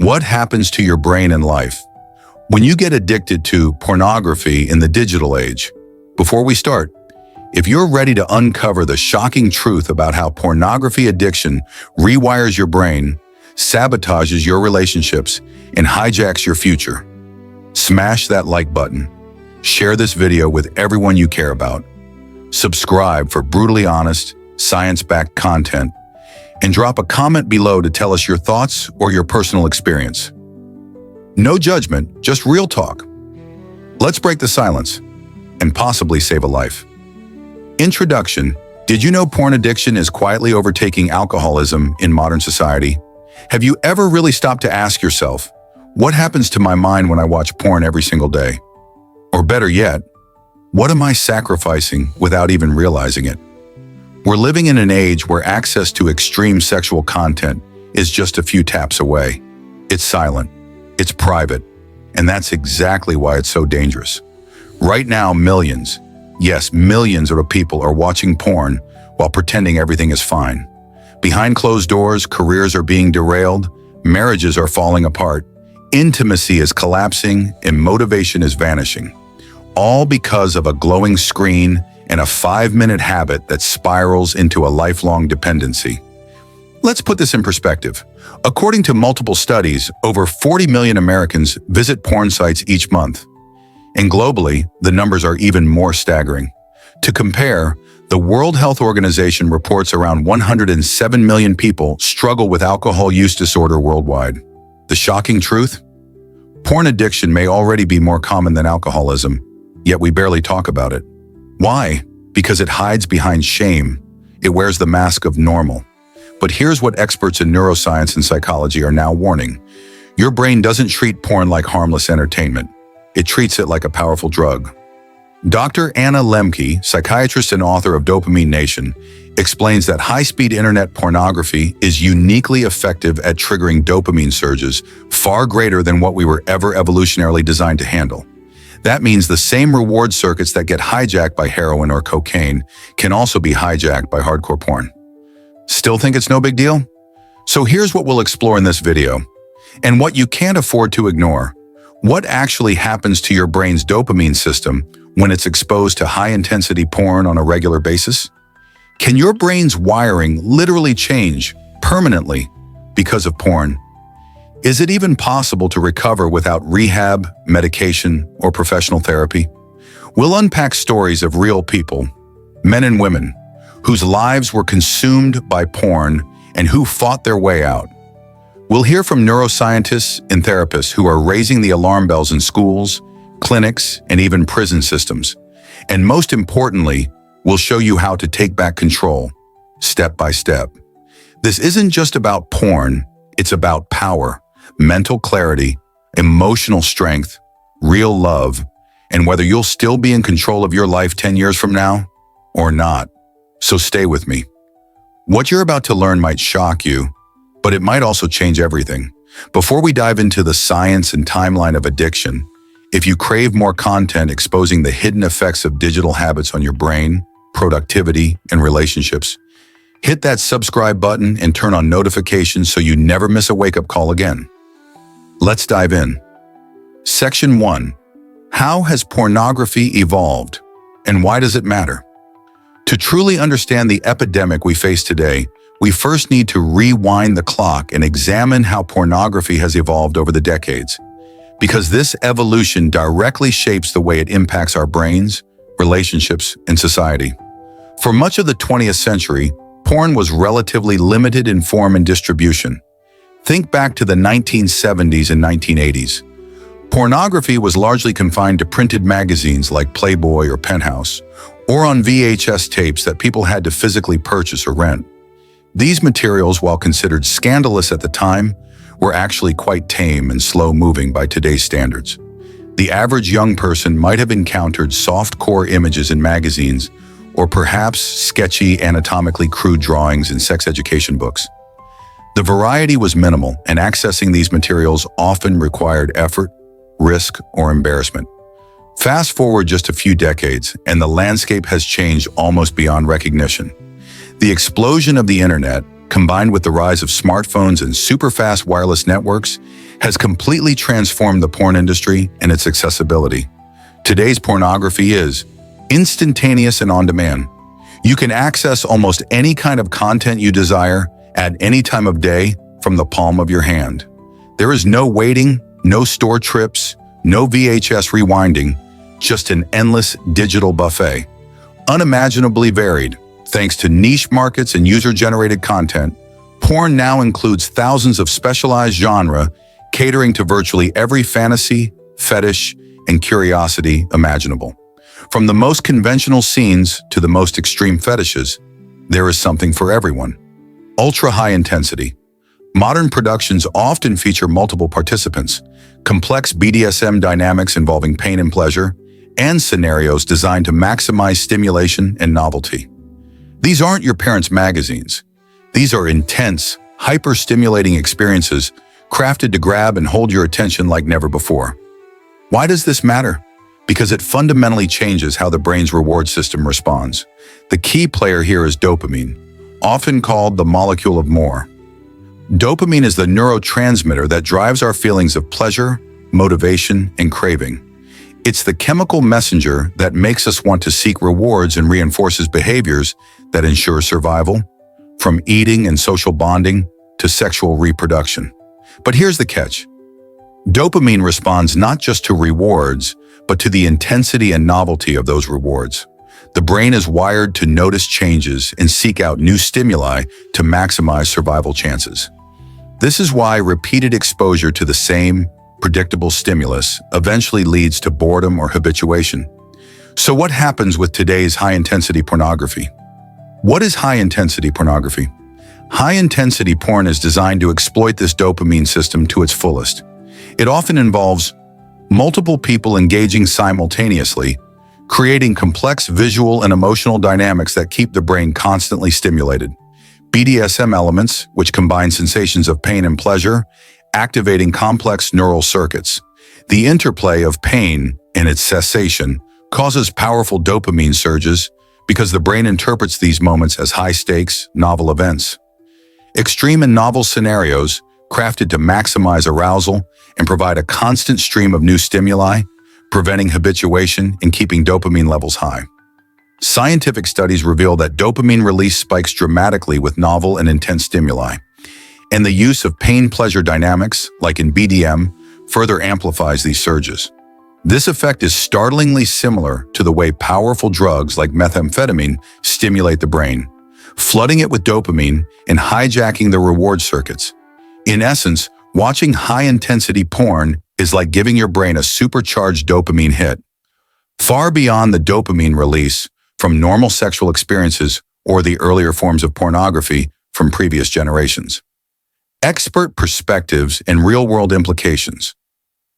What happens to your brain and life when you get addicted to pornography in the digital age? Before we start, if you're ready to uncover the shocking truth about how pornography addiction rewires your brain, sabotages your relationships, and hijacks your future, smash that like button, share this video with everyone you care about, subscribe for brutally honest, science-backed content, and drop a comment below to tell us your thoughts or your personal experience. No judgment, just real talk. Let's break the silence and possibly save a life. Introduction. Did you know porn addiction is quietly overtaking alcoholism in modern society? Have you ever really stopped to ask yourself, what happens to my mind when I watch porn every single day? Or better yet, what am I sacrificing without even realizing it? We're living in an age where access to extreme sexual content is just a few taps away. It's silent, it's private, and that's exactly why it's so dangerous. Right now, millions, yes, millions of people are watching porn while pretending everything is fine. Behind closed doors, careers are being derailed, marriages are falling apart, intimacy is collapsing, and motivation is vanishing. All because of a glowing screen and a 5-minute habit that spirals into a lifelong dependency. Let's put this in perspective. According to multiple studies, over 40 million Americans visit porn sites each month. And globally, the numbers are even more staggering. To compare, the World Health Organization reports around 107 million people struggle with alcohol use disorder worldwide. The shocking truth? Porn addiction may already be more common than alcoholism, yet we barely talk about it. Why? Because it hides behind shame. It wears the mask of normal. But here's what experts in neuroscience and psychology are now warning. Your brain doesn't treat porn like harmless entertainment. It treats it like a powerful drug. Dr. Anna Lembke, psychiatrist and author of Dopamine Nation, explains that high-speed internet pornography is uniquely effective at triggering dopamine surges, far greater than what we were ever evolutionarily designed to handle. That means the same reward circuits that get hijacked by heroin or cocaine can also be hijacked by hardcore porn. Still think it's no big deal? So here's what we'll explore in this video, and what you can't afford to ignore. What actually happens to your brain's dopamine system when it's exposed to high-intensity porn on a regular basis? Can your brain's wiring literally change permanently because of porn? Is it even possible to recover without rehab, medication, or professional therapy? We'll unpack stories of real people, men and women, whose lives were consumed by porn and who fought their way out. We'll hear from neuroscientists and therapists who are raising the alarm bells in schools, clinics, and even prison systems. And most importantly, we'll show you how to take back control, step by step. This isn't just about porn, it's about power, mental clarity, emotional strength, real love, and whether you'll still be in control of your life 10 years from now or not. So stay with me. What you're about to learn might shock you, but it might also change everything. Before we dive into the science and timeline of addiction, if you crave more content exposing the hidden effects of digital habits on your brain, productivity, and relationships, hit that subscribe button and turn on notifications so you never miss a wake-up call again. Let's dive in. Section 1. How has pornography evolved, and why does it matter? To truly understand the epidemic we face today, we first need to rewind the clock and examine how pornography has evolved over the decades, because this evolution directly shapes the way it impacts our brains, relationships, and society. For much of the 20th century, porn was relatively limited in form and distribution. Think back to the 1970s and 1980s. Pornography was largely confined to printed magazines like Playboy or Penthouse, or on VHS tapes that people had to physically purchase or rent. These materials, while considered scandalous at the time, were actually quite tame and slow-moving by today's standards. The average young person might have encountered soft-core images in magazines, or perhaps sketchy, anatomically crude drawings in sex education books. The variety was minimal, and accessing these materials often required effort, risk, or embarrassment. Fast forward just a few decades, and the landscape has changed almost beyond recognition. The explosion of the internet, combined with the rise of smartphones and super-fast wireless networks, has completely transformed the porn industry and its accessibility. Today's pornography is instantaneous and on-demand. You can access almost any kind of content you desire at any time of day from the palm of your hand. There is no waiting, no store trips, no VHS rewinding, just an endless digital buffet. Unimaginably varied, thanks to niche markets and user-generated content, porn now includes thousands of specialized genres catering to virtually every fantasy, fetish, and curiosity imaginable. From the most conventional scenes to the most extreme fetishes, there is something for everyone. Ultra-high intensity. Modern productions often feature multiple participants, complex BDSM dynamics involving pain and pleasure, and scenarios designed to maximize stimulation and novelty. These aren't your parents' magazines. These are intense, hyper-stimulating experiences crafted to grab and hold your attention like never before. Why does this matter? Because it fundamentally changes how the brain's reward system responds. The key player here is dopamine, often called the molecule of more. Dopamine is the neurotransmitter that drives our feelings of pleasure, motivation, and craving. It's the chemical messenger that makes us want to seek rewards and reinforces behaviors that ensure survival, from eating and social bonding to sexual reproduction. But here's the catch. Dopamine responds not just to rewards, but to the intensity and novelty of those rewards. The brain is wired to notice changes and seek out new stimuli to maximize survival chances. This is why repeated exposure to the same, predictable stimulus eventually leads to boredom or habituation. So what happens with today's high-intensity pornography? What is high-intensity pornography? High-intensity porn is designed to exploit this dopamine system to its fullest. It often involves multiple people engaging simultaneously, creating complex visual and emotional dynamics that keep the brain constantly stimulated. BDSM elements, which combine sensations of pain and pleasure, activating complex neural circuits. The interplay of pain and its cessation causes powerful dopamine surges because the brain interprets these moments as high-stakes, novel events. Extreme and novel scenarios, crafted to maximize arousal and provide a constant stream of new stimuli, preventing habituation and keeping dopamine levels high. Scientific studies reveal that dopamine release spikes dramatically with novel and intense stimuli, and the use of pain-pleasure dynamics, like in BDM, further amplifies these surges. This effect is startlingly similar to the way powerful drugs like methamphetamine stimulate the brain, flooding it with dopamine and hijacking the reward circuits. In essence, watching high-intensity porn is like giving your brain a supercharged dopamine hit, far beyond the dopamine release from normal sexual experiences or the earlier forms of pornography from previous generations. Expert perspectives and real-world implications.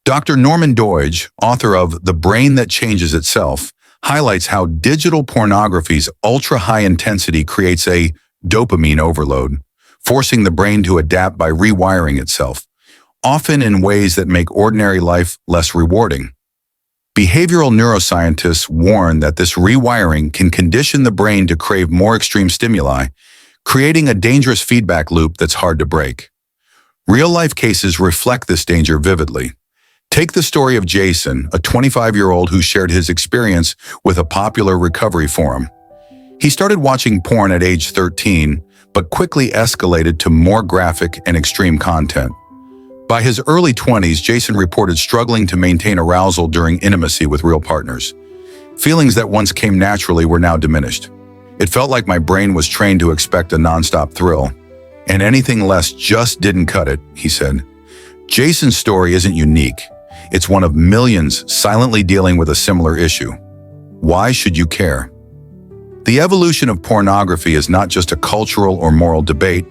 Dr. Norman Doidge, author of The Brain That Changes Itself, highlights how digital pornography's ultra-high intensity creates a dopamine overload, forcing the brain to adapt by rewiring itself, often in ways that make ordinary life less rewarding. Behavioral neuroscientists warn that this rewiring can condition the brain to crave more extreme stimuli, creating a dangerous feedback loop that's hard to break. Real-life cases reflect this danger vividly. Take the story of Jason, a 25-year-old who shared his experience with a popular recovery forum. He started watching porn at age 13, but quickly escalated to more graphic and extreme content. By his early 20s, Jason reported struggling to maintain arousal during intimacy with real partners. Feelings that once came naturally were now diminished. It felt like my brain was trained to expect a nonstop thrill, and anything less just didn't cut it, he said. Jason's story isn't unique. It's one of millions silently dealing with a similar issue. Why should you care? The evolution of pornography is not just a cultural or moral debate,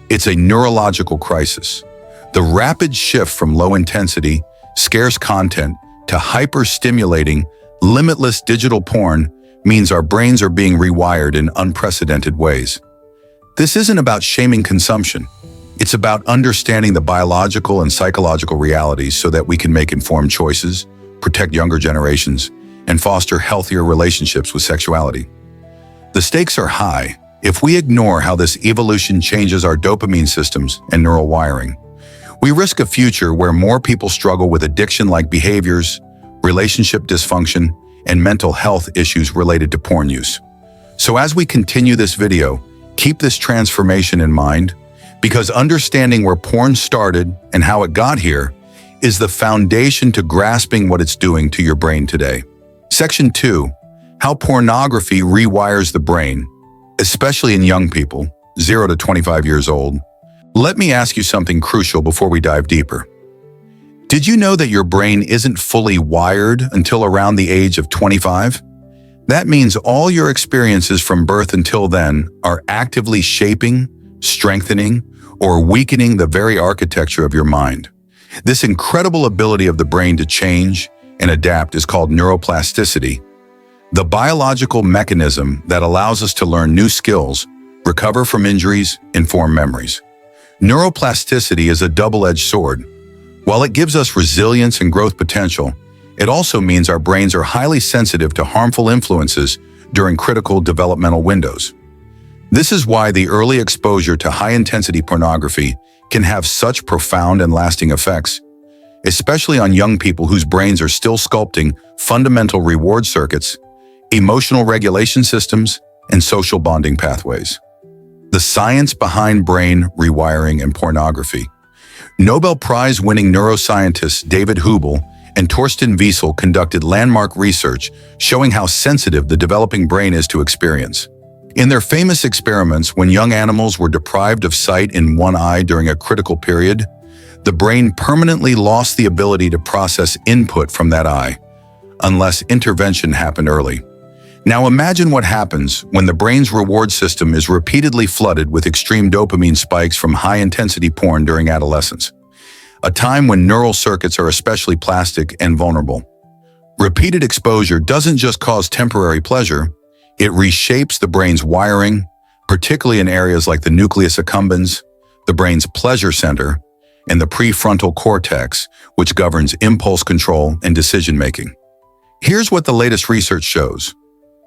it's a neurological crisis. The rapid shift from low-intensity, scarce content to hyper-stimulating, limitless digital porn means our brains are being rewired in unprecedented ways. This isn't about shaming consumption. It's about understanding the biological and psychological realities so that we can make informed choices, protect younger generations, and foster healthier relationships with sexuality. The stakes are high. if we ignore how this evolution changes our dopamine systems and neural wiring, we risk a future where more people struggle with addiction-like behaviors, relationship dysfunction, and mental health issues related to porn use. So as we continue this video, keep this transformation in mind, because understanding where porn started and how it got here is the foundation to grasping what it's doing to your brain today. Section 2. How pornography rewires the brain, especially in young people, 0 to 25 years old. Let me ask you something crucial before we dive deeper. Did you know that your brain isn't fully wired until around the age of 25? That means all your experiences from birth until then are actively shaping, strengthening, or weakening the very architecture of your mind. This incredible ability of the brain to change and adapt is called neuroplasticity, the biological mechanism that allows us to learn new skills, recover from injuries, and form memories. Neuroplasticity is a double-edged sword. While it gives us resilience and growth potential, it also means our brains are highly sensitive to harmful influences during critical developmental windows. This is why the early exposure to high-intensity pornography can have such profound and lasting effects, especially on young people whose brains are still sculpting fundamental reward circuits, emotional regulation systems, and social bonding pathways. The science behind brain rewiring and pornography. Nobel Prize-winning neuroscientists David Hubel and Torsten Wiesel conducted landmark research showing how sensitive the developing brain is to experience. In their famous experiments, when young animals were deprived of sight in one eye during a critical period, the brain permanently lost the ability to process input from that eye, unless intervention happened early. Now imagine what happens when the brain's reward system is repeatedly flooded with extreme dopamine spikes from high-intensity porn during adolescence, a time when neural circuits are especially plastic and vulnerable. Repeated exposure doesn't just cause temporary pleasure, it reshapes the brain's wiring, particularly in areas like the nucleus accumbens, the brain's pleasure center, and the prefrontal cortex, which governs impulse control and decision-making. Here's what the latest research shows.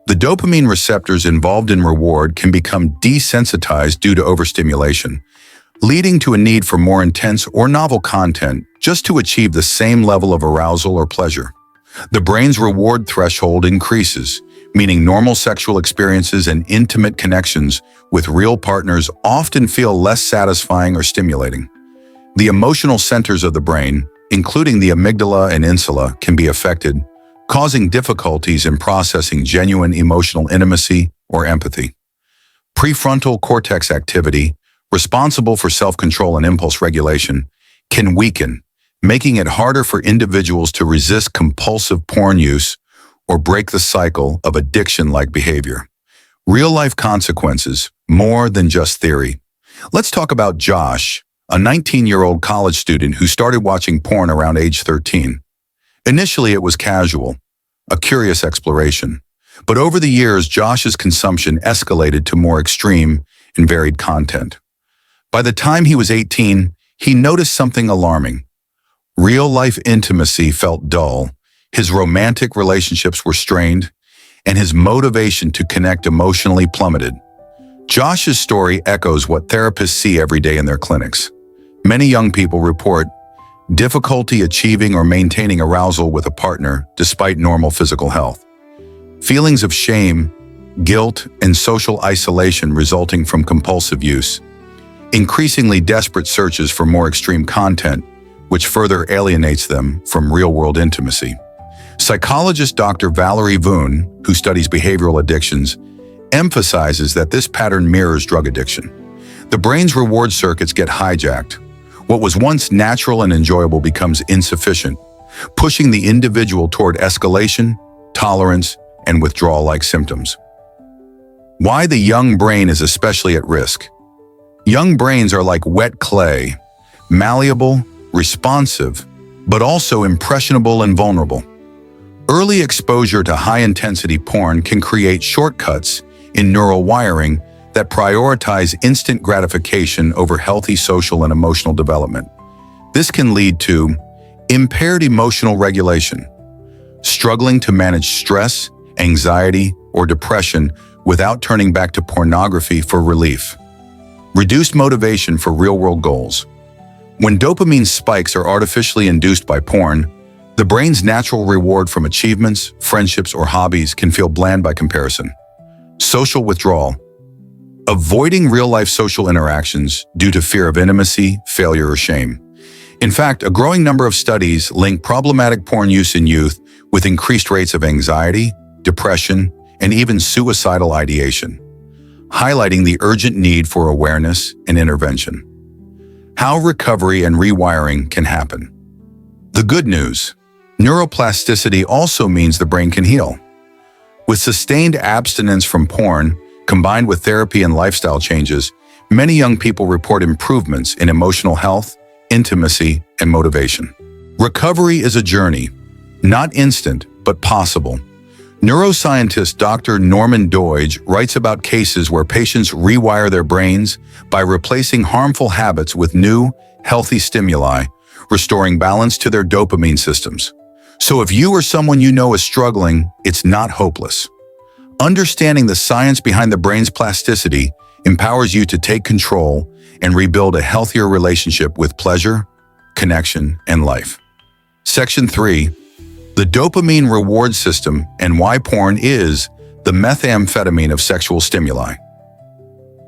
The dopamine receptors involved in reward can become desensitized due to overstimulation, leading to a need for more intense or novel content just to achieve the same level of arousal or pleasure. The brain's reward threshold increases, meaning normal sexual experiences and intimate connections with real partners often feel less satisfying or stimulating. The emotional centers of the brain, including the amygdala and insula, can be affected, causing difficulties in processing genuine emotional intimacy or empathy. Prefrontal cortex activity, responsible for self-control and impulse regulation, can weaken, making it harder for individuals to resist compulsive porn use or break the cycle of addiction-like behavior. Real-life consequences, more than just theory. Let's talk about Josh, a 19-year-old college student who started watching porn around age 13. Initially, it was casual, a curious exploration. But over the years, Josh's consumption escalated to more extreme and varied content. By the time he was 18, he noticed something alarming. Real-life intimacy felt dull, his romantic relationships were strained, and his motivation to connect emotionally plummeted. Josh's story echoes what therapists see every day in their clinics. Many young people report difficulty achieving or maintaining arousal with a partner despite normal physical health. Feelings of shame, guilt, and social isolation resulting from compulsive use. Increasingly desperate searches for more extreme content, which further alienates them from real-world intimacy. Psychologist Dr. Valerie Voon, who studies behavioral addictions, emphasizes that this pattern mirrors drug addiction. The brain's reward circuits get hijacked. What was once natural and enjoyable becomes insufficient, pushing the individual toward escalation, tolerance, and withdrawal-like symptoms. Why the young brain is especially at risk. Young brains are like wet clay, malleable, responsive, but also impressionable and vulnerable. Early exposure to high-intensity porn can create shortcuts in neural wiring that prioritize instant gratification over healthy social and emotional development. This can lead to impaired emotional regulation, struggling to manage stress, anxiety, or depression without turning back to pornography for relief. Reduced motivation for real-world goals. When dopamine spikes are artificially induced by porn, the brain's natural reward from achievements, friendships, or hobbies can feel bland by comparison. Social withdrawal. Avoiding real-life social interactions due to fear of intimacy, failure, or shame. In fact, a growing number of studies link problematic porn use in youth with increased rates of anxiety, depression, and even suicidal ideation, highlighting the urgent need for awareness and intervention. How recovery and rewiring can happen. The good news: neuroplasticity also means the brain can heal. With sustained abstinence from porn, combined with therapy and lifestyle changes, many young people report improvements in emotional health, intimacy, and motivation. Recovery is a journey, not instant, but possible. Neuroscientist Dr. Norman Doidge writes about cases where patients rewire their brains by replacing harmful habits with new, healthy stimuli, restoring balance to their dopamine systems. So if you or someone you know is struggling, it's not hopeless. Understanding the science behind the brain's plasticity empowers you to take control and rebuild a healthier relationship with pleasure, connection, and life. Section 3. The dopamine reward system and why porn is the methamphetamine of sexual stimuli.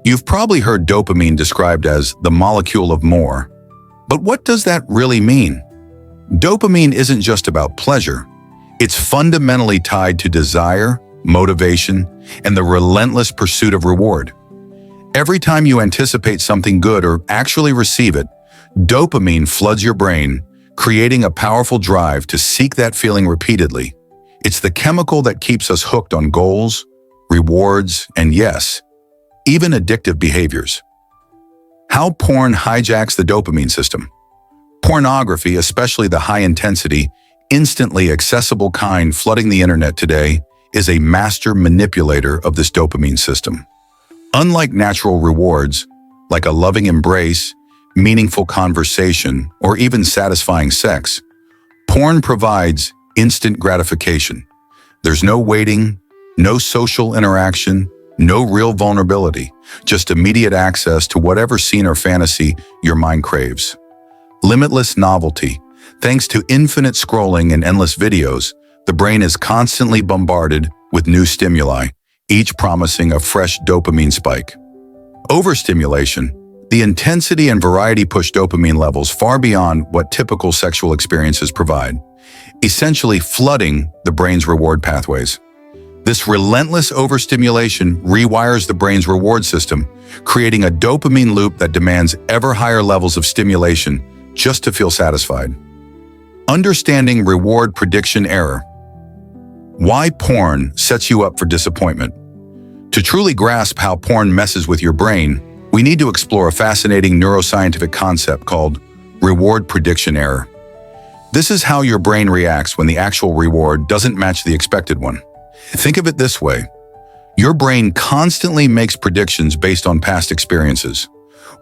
You've probably heard dopamine described as the molecule of more. But what does that really mean? Dopamine isn't just about pleasure. It's fundamentally tied to desire, motivation, and the relentless pursuit of reward. Every time you anticipate something good or actually receive it, dopamine floods your brain, creating a powerful drive to seek that feeling repeatedly. It's the chemical that keeps us hooked on goals, rewards, and yes, even addictive behaviors. How porn hijacks the dopamine system. Pornography, especially the high-intensity, instantly accessible kind flooding the internet today, is a master manipulator of this dopamine system. Unlike natural rewards, like a loving embrace, meaningful conversation, or even satisfying sex, porn provides instant gratification. There's no waiting, no social interaction, no real vulnerability, just immediate access to whatever scene or fantasy your mind craves. Limitless novelty. Thanks to infinite scrolling and endless videos, the brain is constantly bombarded with new stimuli, each promising a fresh dopamine spike. Overstimulation. The intensity and variety push dopamine levels far beyond what typical sexual experiences provide, essentially flooding the brain's reward pathways. This relentless overstimulation rewires the brain's reward system, creating a dopamine loop that demands ever higher levels of stimulation just to feel satisfied. Understanding reward prediction error. Why porn sets you up for disappointment. To truly grasp how porn messes with your brain, we need to explore a fascinating neuroscientific concept called reward prediction error. This is how your brain reacts when the actual reward doesn't match the expected one. Think of it this way. Your brain constantly makes predictions based on past experiences.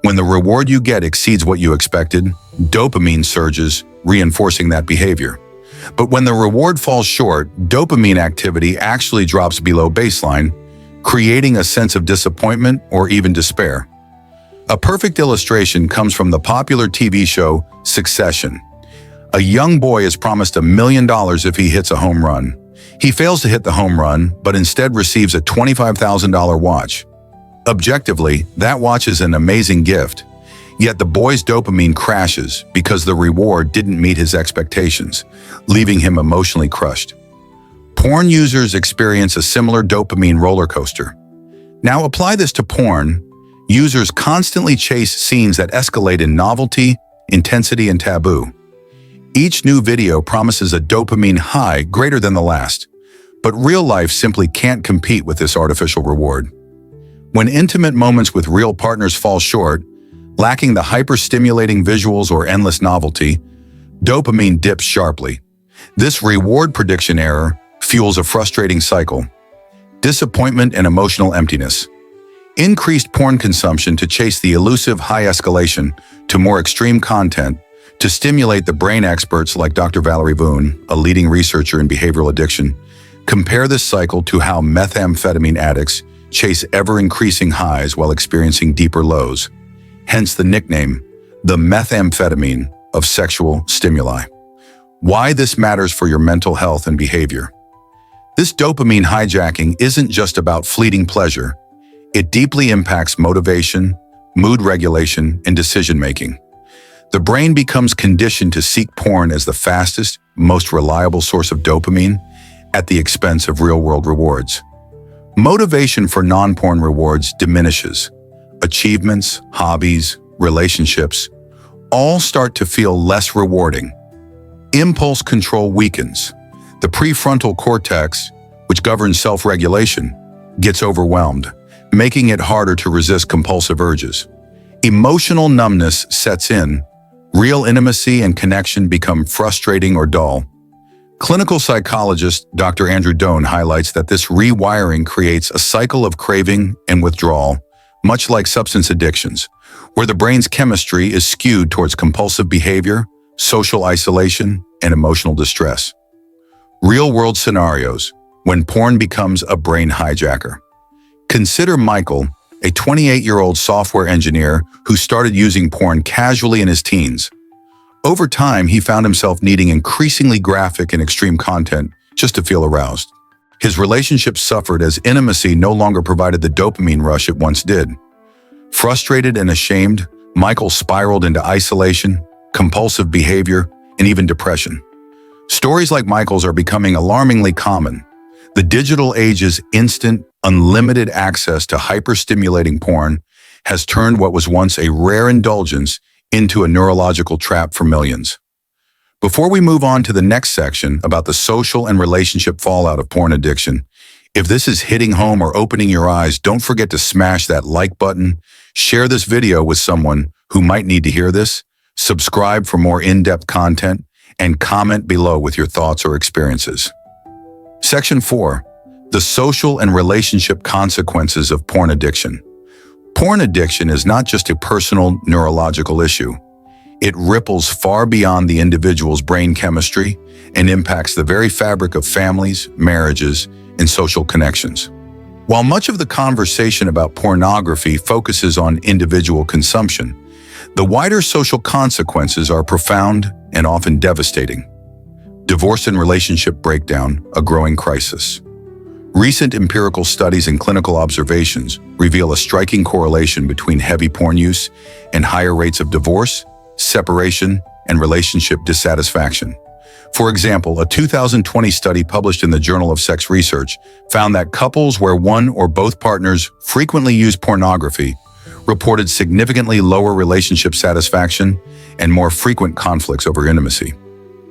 When the reward you get exceeds what you expected, dopamine surges, reinforcing that behavior. But when the reward falls short, dopamine activity actually drops below baseline, creating a sense of disappointment or even despair. A perfect illustration comes from the popular TV show Succession. A young boy is promised $1 million if he hits a home run. He fails to hit the home run, but instead receives a $25,000 watch. Objectively, that watch is an amazing gift. Yet the boy's dopamine crashes because the reward didn't meet his expectations, leaving him emotionally crushed. Porn users experience a similar dopamine roller coaster. Now apply this to porn. Users constantly chase scenes that escalate in novelty, intensity, and taboo. Each new video promises a dopamine high greater than the last, but real life simply can't compete with this artificial reward. When intimate moments with real partners fall short, lacking the hyper-stimulating visuals or endless novelty, dopamine dips sharply. This reward prediction error fuels a frustrating cycle: disappointment and emotional emptiness. Increased porn consumption to chase the elusive high escalation to more extreme content to stimulate the brain. Experts like Dr. Valerie Voon, a leading researcher in behavioral addiction, compare this cycle to how methamphetamine addicts chase ever-increasing highs while experiencing deeper lows, hence the nickname, the methamphetamine of sexual stimuli. Why this matters for your mental health and behavior. This dopamine hijacking isn't just about fleeting pleasure. It deeply impacts motivation, mood regulation, and decision-making. The brain becomes conditioned to seek porn as the fastest, most reliable source of dopamine at the expense of real-world rewards. Motivation for non-porn rewards diminishes. Achievements, hobbies, relationships all start to feel less rewarding. Impulse control weakens. The prefrontal cortex, which governs self-regulation, gets overwhelmed, making it harder to resist compulsive urges. Emotional numbness sets in. Real intimacy and connection become frustrating or dull. Clinical psychologist Dr. Andrew Doan highlights that this rewiring creates a cycle of craving and withdrawal, much like substance addictions, where the brain's chemistry is skewed towards compulsive behavior, social isolation, and emotional distress. Real-world scenarios when porn becomes a brain hijacker. Consider Michael, a 28-year-old software engineer who started using porn casually in his teens. Over time, he found himself needing increasingly graphic and extreme content just to feel aroused. His relationships suffered as intimacy no longer provided the dopamine rush it once did. Frustrated and ashamed, Michael spiraled into isolation, compulsive behavior, and even depression. Stories like Michael's are becoming alarmingly common. The digital age's instant, unlimited access to hyper-stimulating porn has turned what was once a rare indulgence into a neurological trap for millions. Before we move on to the next section about the social and relationship fallout of porn addiction, if this is hitting home or opening your eyes, don't forget to smash that like button, share this video with someone who might need to hear this, subscribe for more in-depth content, and comment below with your thoughts or experiences. Section 4. The social and relationship consequences of porn addiction. Porn addiction is not just a personal neurological issue. It ripples far beyond the individual's brain chemistry and impacts the very fabric of families, marriages, and social connections. While much of the conversation about pornography focuses on individual consumption, the wider social consequences are profound and often devastating. Divorce and relationship breakdown, a growing crisis. Recent empirical studies and clinical observations reveal a striking correlation between heavy porn use and higher rates of divorce, separation, and relationship dissatisfaction. For example, a 2020 study published in the Journal of Sex Research found that couples where one or both partners frequently use pornography reported significantly lower relationship satisfaction and more frequent conflicts over intimacy.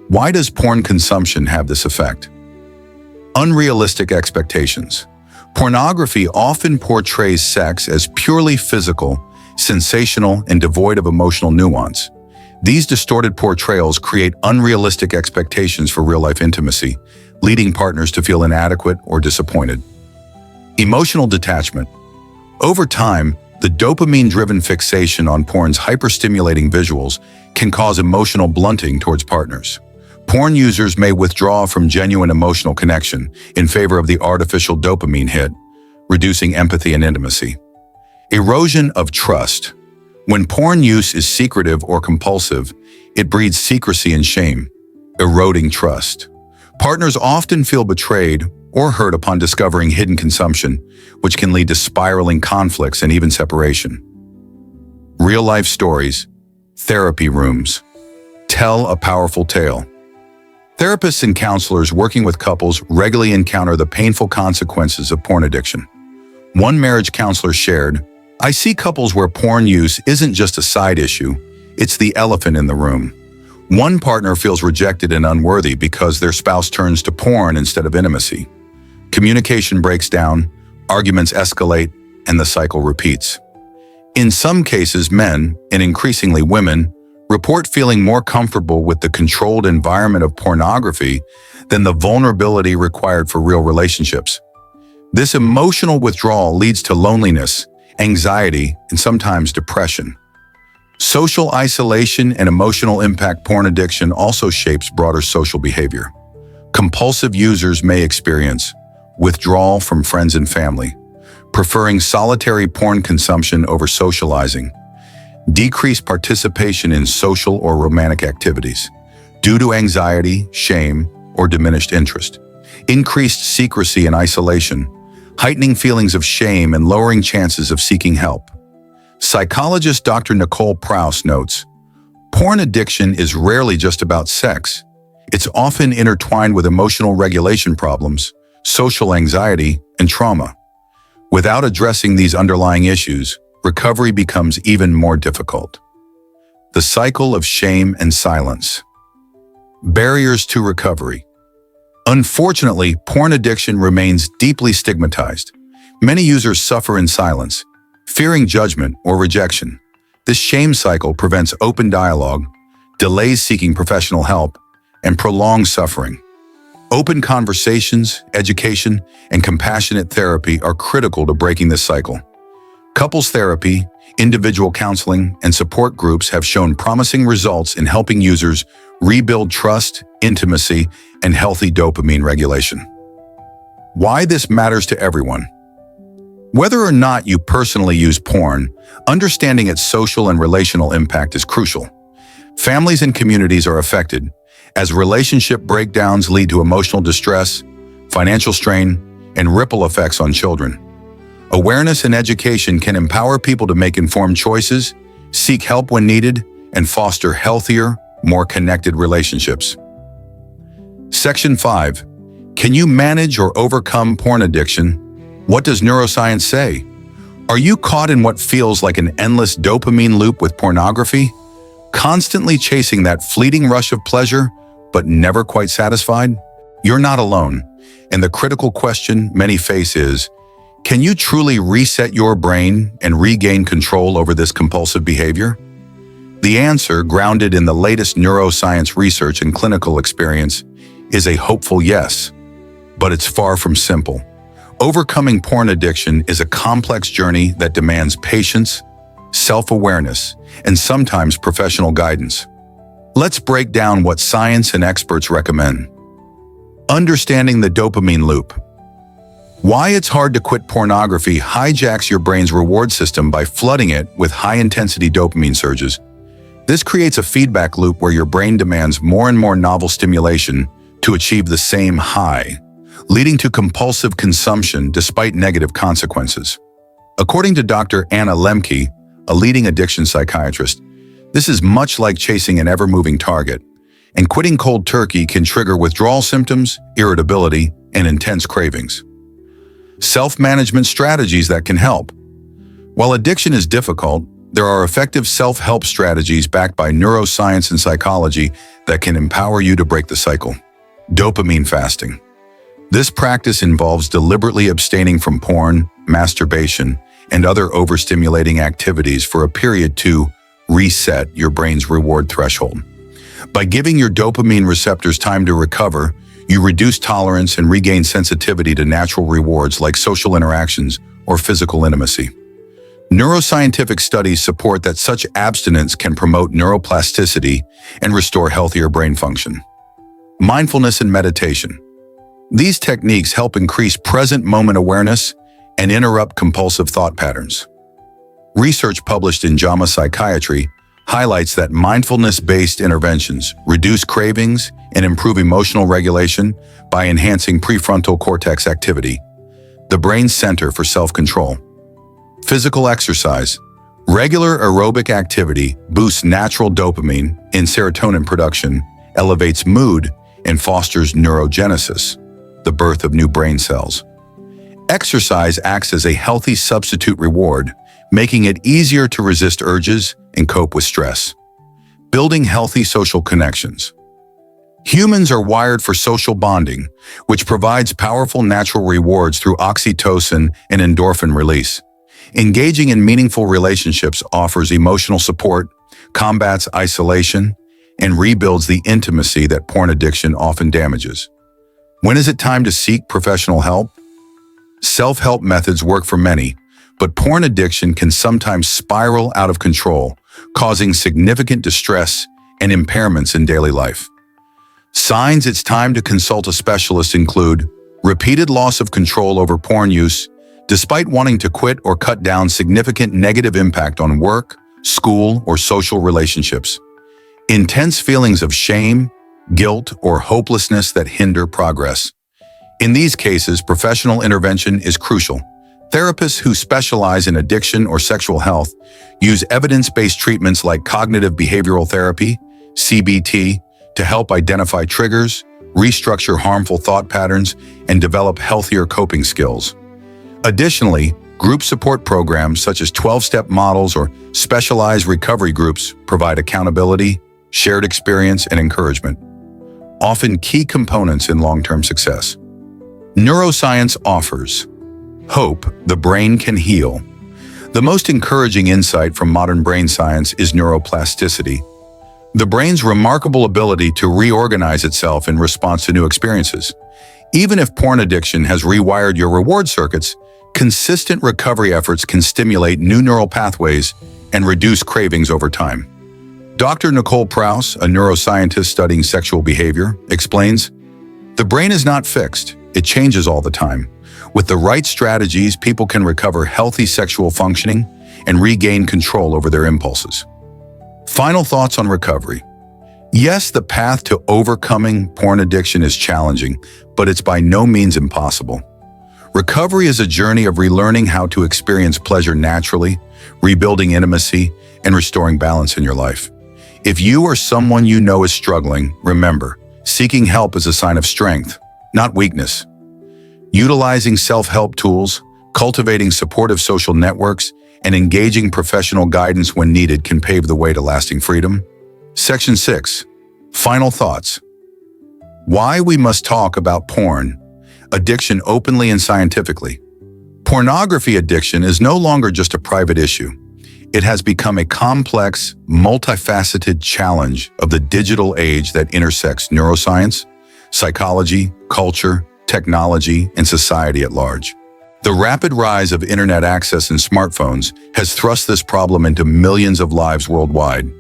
Why does porn consumption have this effect? Unrealistic expectations. Pornography often portrays sex as purely physical, sensational, and devoid of emotional nuance. These distorted portrayals create unrealistic expectations for real-life intimacy, leading partners to feel inadequate or disappointed. Emotional detachment. Over time, the dopamine-driven fixation on porn's hyperstimulating visuals can cause emotional blunting towards partners. Porn users may withdraw from genuine emotional connection in favor of the artificial dopamine hit, reducing empathy and intimacy. Erosion of trust. When porn use is secretive or compulsive, it breeds secrecy and shame, eroding trust. Partners often feel betrayed or hurt upon discovering hidden consumption, which can lead to spiraling conflicts and even separation. Real-life stories, therapy rooms. Tell a powerful tale. Therapists and counselors working with couples regularly encounter the painful consequences of porn addiction. One marriage counselor shared, "I see couples where porn use isn't just a side issue, it's the elephant in the room. One partner feels rejected and unworthy because their spouse turns to porn instead of intimacy. Communication breaks down, arguments escalate, and the cycle repeats. In some cases, men, and increasingly women, report feeling more comfortable with the controlled environment of pornography than the vulnerability required for real relationships. This emotional withdrawal leads to loneliness, anxiety, and sometimes depression. Social isolation and emotional impact. Porn addiction also shapes broader social behavior. Compulsive users may experience withdrawal from friends and family, preferring solitary porn consumption over socializing. Decreased participation in social or romantic activities due to anxiety, shame, or diminished interest. Increased secrecy and isolation, heightening feelings of shame and lowering chances of seeking help. Psychologist Dr. Nicole Prouse notes, porn addiction is rarely just about sex. It's often intertwined with emotional regulation problems, social anxiety, and trauma. Without addressing these underlying issues, recovery becomes even more difficult. The cycle of shame and silence. Barriers to recovery. Unfortunately, porn addiction remains deeply stigmatized. Many users suffer in silence, fearing judgment or rejection. This shame cycle prevents open dialogue, delays seeking professional help, and prolongs suffering. Open conversations, education, and compassionate therapy are critical to breaking this cycle. Couples therapy, individual counseling, and support groups have shown promising results in helping users rebuild trust, intimacy, and healthy dopamine regulation. Why this matters to everyone. Whether or not you personally use porn, understanding its social and relational impact is crucial. Families and communities are affected, as relationship breakdowns lead to emotional distress, financial strain, and ripple effects on children. Awareness and education can empower people to make informed choices, seek help when needed, and foster healthier, more connected relationships. Section 5. Can you manage or overcome porn addiction? What does neuroscience say? Are you caught in what feels like an endless dopamine loop with pornography? Constantly chasing that fleeting rush of pleasure, but never quite satisfied? You're not alone. And the critical question many face is, can you truly reset your brain and regain control over this compulsive behavior? The answer, grounded in the latest neuroscience research and clinical experience, is a hopeful yes. But it's far from simple. Overcoming porn addiction is a complex journey that demands patience, self-awareness, and sometimes professional guidance. Let's break down what science and experts recommend. Understanding the dopamine loop. Why it's hard to quit pornography hijacks your brain's reward system by flooding it with high-intensity dopamine surges. This creates a feedback loop where your brain demands more and more novel stimulation to achieve the same high, leading to compulsive consumption despite negative consequences. According to Dr. Anna Lemke, a leading addiction psychiatrist, this is much like chasing an ever-moving target, and quitting cold turkey can trigger withdrawal symptoms, irritability, and intense cravings. Self-management strategies that can help. While addiction is difficult, there are effective self-help strategies backed by neuroscience and psychology that can empower you to break the cycle. Dopamine fasting. This practice involves deliberately abstaining from porn, masturbation, and other overstimulating activities for a period to reset your brain's reward threshold. By giving your dopamine receptors time to recover, you reduce tolerance and regain sensitivity to natural rewards like social interactions or physical intimacy. Neuroscientific studies support that such abstinence can promote neuroplasticity and restore healthier brain function. Mindfulness and meditation. These techniques help increase present moment awareness and interrupt compulsive thought patterns. Research published in JAMA Psychiatry highlights that mindfulness-based interventions reduce cravings and improve emotional regulation by enhancing prefrontal cortex activity, the brain's center for self-control. Physical exercise. Regular aerobic activity boosts natural dopamine and serotonin production, elevates mood, and fosters neurogenesis, the birth of new brain cells. Exercise acts as a healthy substitute reward, making it easier to resist urges and cope with stress. Building healthy social connections. Humans are wired for social bonding, which provides powerful natural rewards through oxytocin and endorphin release. Engaging in meaningful relationships offers emotional support, combats isolation, and rebuilds the intimacy that porn addiction often damages. When is it time to seek professional help? Self-help methods work for many, but porn addiction can sometimes spiral out of control, causing significant distress and impairments in daily life. Signs it's time to consult a specialist include repeated loss of control over porn use, despite wanting to quit or cut down significant negative impact on work, school, or social relationships. Intense feelings of shame, guilt, or hopelessness that hinder progress. In these cases, professional intervention is crucial. Therapists who specialize in addiction or sexual health use evidence-based treatments like cognitive behavioral therapy, CBT, to help identify triggers, restructure harmful thought patterns, and develop healthier coping skills. Additionally, group support programs such as 12-step models or specialized recovery groups provide accountability, shared experience, and encouragement, often key components in long-term success. Neuroscience offers hope the brain can heal. The most encouraging insight from modern brain science is neuroplasticity, the brain's remarkable ability to reorganize itself in response to new experiences. Even if porn addiction has rewired your reward circuits, consistent recovery efforts can stimulate new neural pathways and reduce cravings over time. Dr. Nicole Prouse, a neuroscientist studying sexual behavior, explains, "The brain is not fixed, it changes all the time. With the right strategies, people can recover healthy sexual functioning and regain control over their impulses." Final thoughts on recovery. Yes, the path to overcoming porn addiction is challenging, but it's by no means impossible. Recovery is a journey of relearning how to experience pleasure naturally, rebuilding intimacy, and restoring balance in your life. If you or someone you know is struggling, remember, seeking help is a sign of strength, not weakness. Utilizing self-help tools, cultivating supportive social networks, and engaging professional guidance when needed can pave the way to lasting freedom. Section 6. Final thoughts. Why we must talk about porn addiction openly and scientifically. Pornography addiction is no longer just a private issue. It has become a complex, multifaceted challenge of the digital age that intersects neuroscience, psychology, culture, technology, and society at large. The rapid rise of internet access and smartphones has thrust this problem into millions of lives worldwide,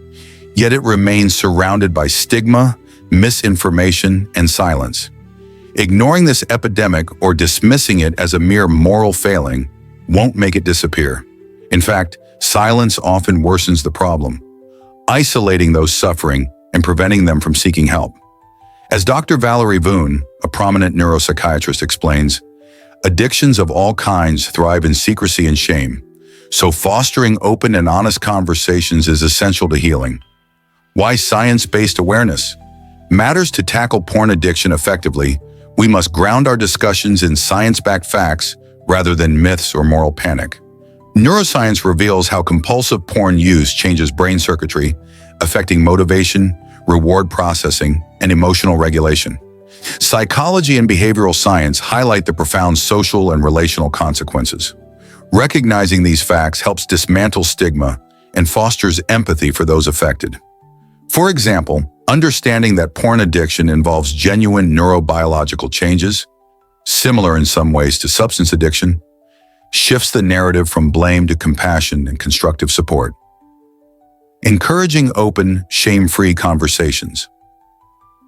yet it remains surrounded by stigma, misinformation, and silence. Ignoring this epidemic or dismissing it as a mere moral failing won't make it disappear. In fact, silence often worsens the problem, isolating those suffering and preventing them from seeking help. As Dr. Valerie Voon, a prominent neuropsychiatrist, explains, addictions of all kinds thrive in secrecy and shame, so fostering open and honest conversations is essential to healing. Why science-based awareness? Matters to tackle porn addiction effectively, we must ground our discussions in science-backed facts rather than myths or moral panic. Neuroscience reveals how compulsive porn use changes brain circuitry, affecting motivation, reward processing, and emotional regulation. Psychology and behavioral science highlight the profound social and relational consequences. Recognizing these facts helps dismantle stigma and fosters empathy for those affected. For example, understanding that porn addiction involves genuine neurobiological changes, similar in some ways to substance addiction, shifts the narrative from blame to compassion and constructive support. Encouraging open, shame-free conversations.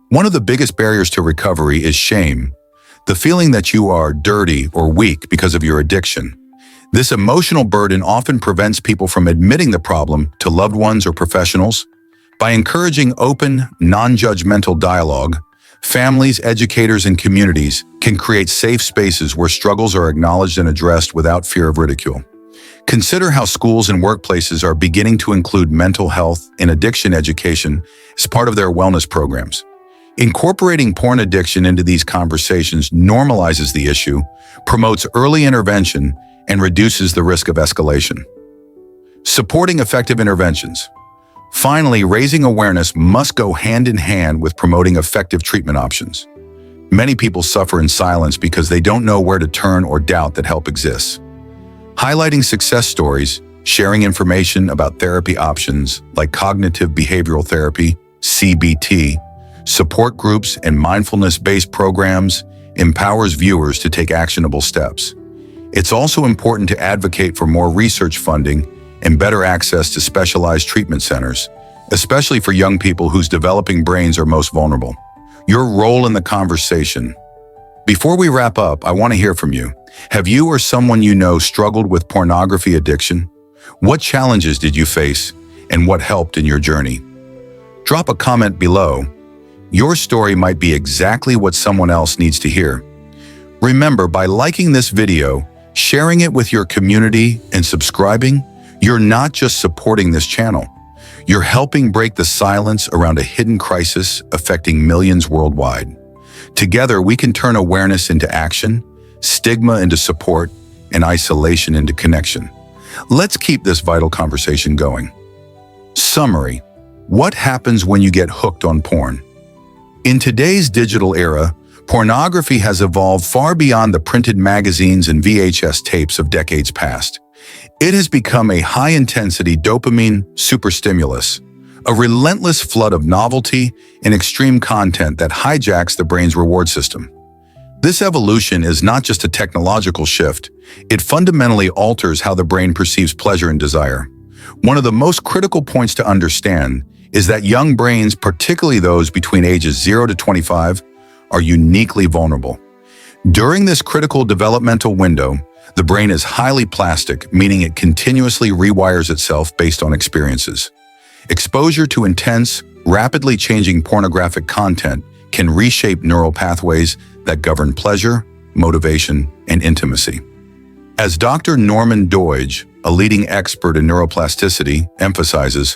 One of the biggest barriers to recovery is shame, the feeling that you are dirty or weak because of your addiction. This emotional burden often prevents people from admitting the problem to loved ones or professionals. By encouraging open, non-judgmental dialogue, families, educators, and communities can create safe spaces where struggles are acknowledged and addressed without fear of ridicule. Consider how schools and workplaces are beginning to include mental health and addiction education as part of their wellness programs. Incorporating porn addiction into these conversations normalizes the issue, promotes early intervention, and reduces the risk of escalation. Supporting effective interventions. Finally, raising awareness must go hand in hand with promoting effective treatment options. Many people suffer in silence because they don't know where to turn or doubt that help exists. Highlighting success stories, sharing information about therapy options like cognitive behavioral therapy, CBT, support groups, and mindfulness-based programs empowers viewers to take actionable steps. It's also important to advocate for more research funding and better access to specialized treatment centers, especially for young people whose developing brains are most vulnerable. Your role in the conversation. Before we wrap up, I want to hear from you. Have you or someone you know struggled with pornography addiction? What challenges did you face, and what helped in your journey? Drop a comment below. Your story might be exactly what someone else needs to hear. Remember, by liking this video, sharing it with your community, and subscribing, you're not just supporting this channel. You're helping break the silence around a hidden crisis affecting millions worldwide. Together, we can turn awareness into action, stigma into support, and isolation into connection. Let's keep this vital conversation going. Summary: what happens when you get hooked on porn? In today's digital era, pornography has evolved far beyond the printed magazines and VHS tapes of decades past. It has become a high-intensity dopamine superstimulus, a relentless flood of novelty and extreme content that hijacks the brain's reward system. This evolution is not just a technological shift, it fundamentally alters how the brain perceives pleasure and desire. One of the most critical points to understand is that young brains, particularly those between ages 0 to 25, are uniquely vulnerable. During this critical developmental window, the brain is highly plastic, meaning it continuously rewires itself based on experiences. Exposure to intense, rapidly changing pornographic content can reshape neural pathways that govern pleasure, motivation, and intimacy. As Dr. Norman Doidge, a leading expert in neuroplasticity, emphasizes,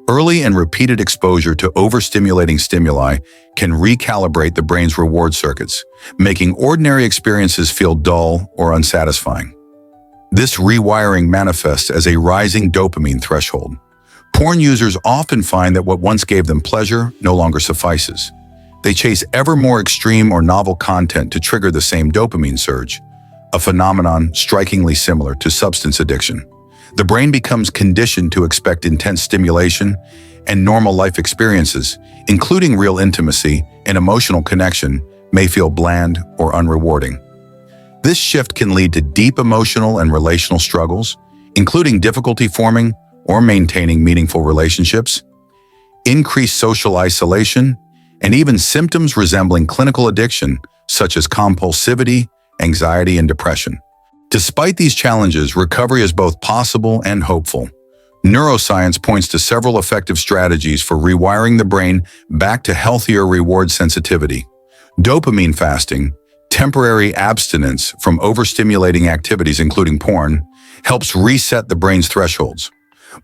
early and repeated exposure to overstimulating stimuli can recalibrate the brain's reward circuits, making ordinary experiences feel dull or unsatisfying. This rewiring manifests as a rising dopamine threshold. Porn users often find that what once gave them pleasure no longer suffices. They chase ever more extreme or novel content to trigger the same dopamine surge, a phenomenon strikingly similar to substance addiction. The brain becomes conditioned to expect intense stimulation, and normal life experiences, including real intimacy and emotional connection, may feel bland or unrewarding. This shift can lead to deep emotional and relational struggles, including difficulty forming or maintaining meaningful relationships, increased social isolation, and even symptoms resembling clinical addiction, such as compulsivity, anxiety, and depression. Despite these challenges, recovery is both possible and hopeful. Neuroscience points to several effective strategies for rewiring the brain back to healthier reward sensitivity. Dopamine fasting, temporary abstinence from overstimulating activities including porn, helps reset the brain's thresholds.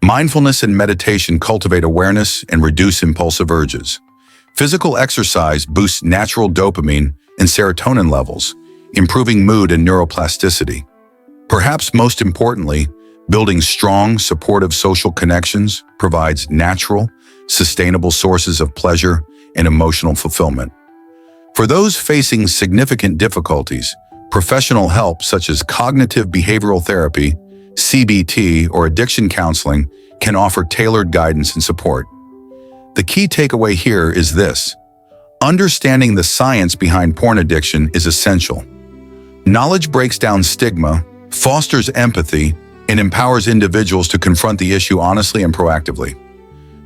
Mindfulness and meditation cultivate awareness and reduce impulsive urges. Physical exercise boosts natural dopamine and serotonin levels, improving mood and neuroplasticity. Perhaps most importantly, building strong, supportive social connections provides natural, sustainable sources of pleasure and emotional fulfillment. For those facing significant difficulties, professional help such as cognitive behavioral therapy, CBT, or addiction counseling can offer tailored guidance and support. The key takeaway here is this: understanding the science behind porn addiction is essential. Knowledge breaks down stigma, fosters empathy, and empowers individuals to confront the issue honestly and proactively.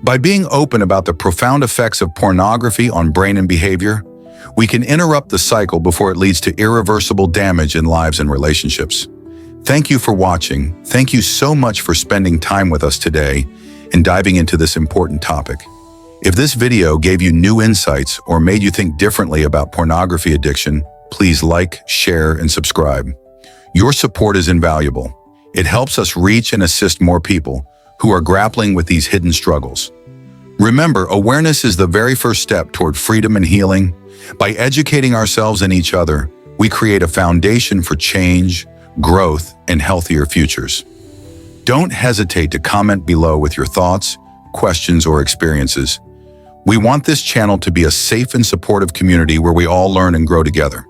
By being open about the profound effects of pornography on brain and behavior, we can interrupt the cycle before it leads to irreversible damage in lives and relationships. Thank you for watching. Thank you so much for spending time with us today and diving into this important topic. If this video gave you new insights or made you think differently about pornography addiction, please like, share, and subscribe. Your support is invaluable. It helps us reach and assist more people who are grappling with these hidden struggles. Remember, awareness is the very first step toward freedom and healing. By educating ourselves and each other, we create a foundation for change, growth, and healthier futures. Don't hesitate to comment below with your thoughts, questions, or experiences. We want this channel to be a safe and supportive community where we all learn and grow together.